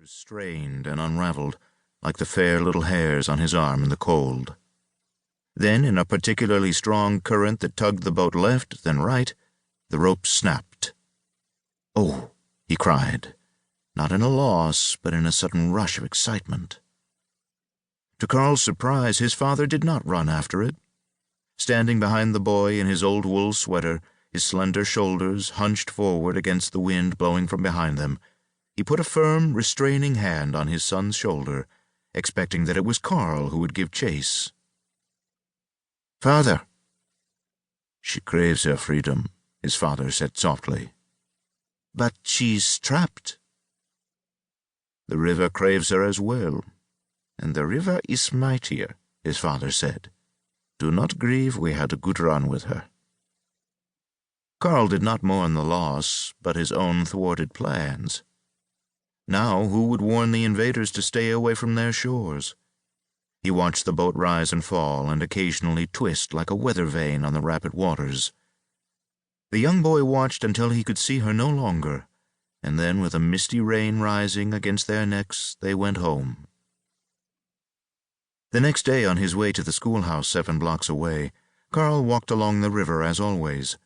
fingers strained and unraveled, like the fair little hairs on his arm in the cold. Then, in a particularly strong current that tugged the boat left, then right, the rope snapped. "Oh," he cried, not in a loss, but in a sudden rush of excitement. To Carl's surprise, his father did not run after it. Standing behind the boy in his old wool sweater, his slender shoulders hunched forward against the wind blowing from behind them, he put a firm, restraining hand on his son's shoulder, expecting that it was Carl who would give chase. "Father." "She craves her freedom," his father said softly. "But she's trapped." "The river craves her as well, and the river is mightier," his father said. "Do not grieve, we had a good run with her." Carl did not mourn the loss, but his own thwarted plans. Now who would warn the invaders to stay away from their shores? He watched the boat rise and fall and occasionally twist like a weather vane on the rapid waters. The young boy watched until he could see her no longer, and then with a misty rain rising against their necks, they went home. The next day, on his way to the schoolhouse 7 blocks away, Carl walked along the river as always.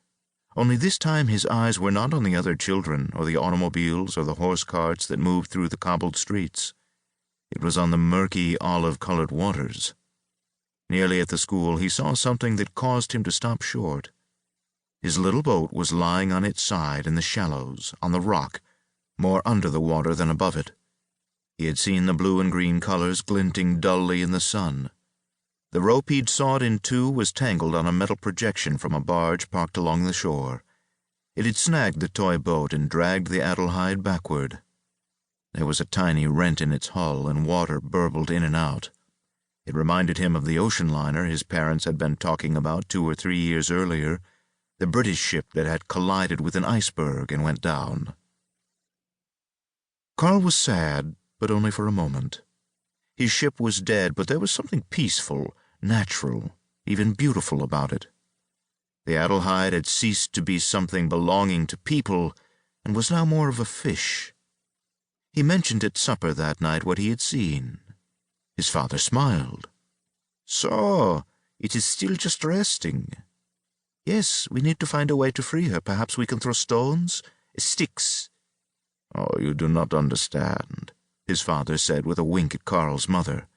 Only this time his eyes were not on the other children or the automobiles or the horse carts that moved through the cobbled streets. It was on the murky, olive-colored waters. Nearly at the school, he saw something that caused him to stop short. His little boat was lying on its side in the shallows, on the rock, more under the water than above it. He had seen the blue and green colors glinting dully in the sun. The rope he'd sawed in two was tangled on a metal projection from a barge parked along the shore. It had snagged the toy boat and dragged the Adelheid backward. There was a tiny rent in its hull, and water burbled in and out. It reminded him of the ocean liner his parents had been talking about 2 or 3 years earlier, the British ship that had collided with an iceberg and went down. Carl was sad, but only for a moment. His ship was dead, but there was something peaceful, natural, even beautiful about it. The Adelheid had ceased to be something belonging to people and was now more of a fish. He mentioned at supper that night what he had seen. His father smiled. "So, it is still just resting." "Yes, we need to find a way to free her. Perhaps we can throw stones? Sticks." "Oh, you do not understand," his father said with a wink at Carl's mother.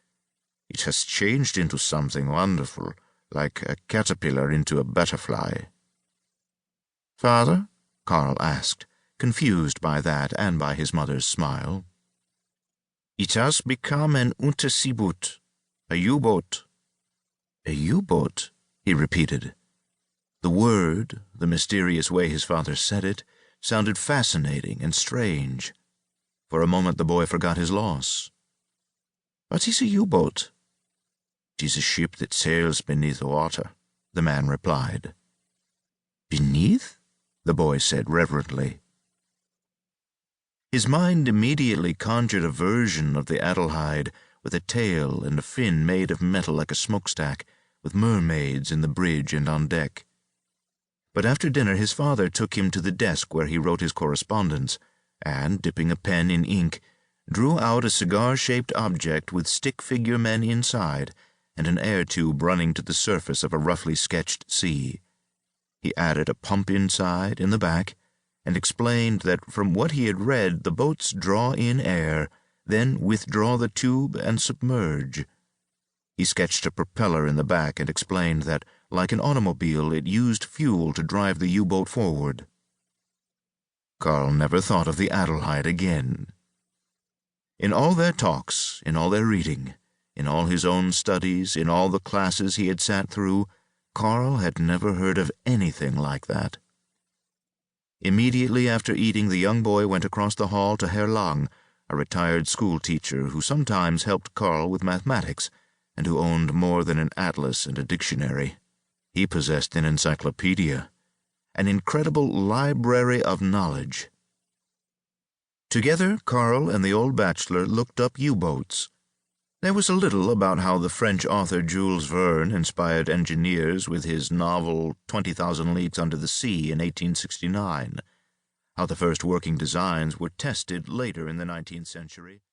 "It has changed into something wonderful, like a caterpillar into a butterfly." "Father?" Carl asked, confused by that and by his mother's smile. "It has become an Unterseeboot, a U-boat." "A U-boat?" he repeated. The word, the mysterious way his father said it, sounded fascinating and strange. For a moment the boy forgot his loss. "What is a U-boat?" "It is a ship that sails beneath water," the man replied. "Beneath?" the boy said reverently. His mind immediately conjured a version of the Adelheid, with a tail and a fin made of metal like a smokestack, with mermaids in the bridge and on deck. But after dinner his father took him to the desk where he wrote his correspondence, and, dipping a pen in ink, drew out a cigar-shaped object with stick-figure men inside and an air tube running to the surface of a roughly sketched sea. He added a pump inside, in the back, and explained that from what he had read the boats draw in air, then withdraw the tube and submerge. He sketched a propeller in the back and explained that, like an automobile, it used fuel to drive the U-boat forward. Carl never thought of the Adelheid again. In all their talks, in all their reading, in all his own studies, in all the classes he had sat through, Carl had never heard of anything like that. Immediately after eating, the young boy went across the hall to Herr Lang, a retired school teacher who sometimes helped Carl with mathematics and who owned more than an atlas and a dictionary. He possessed an encyclopedia, an incredible library of knowledge. Together, Carl and the old bachelor looked up U-boats. There was a little about how the French author Jules Verne inspired engineers with his novel 20,000 Leagues Under the Sea in 1869, how the first working designs were tested later in the 19th century.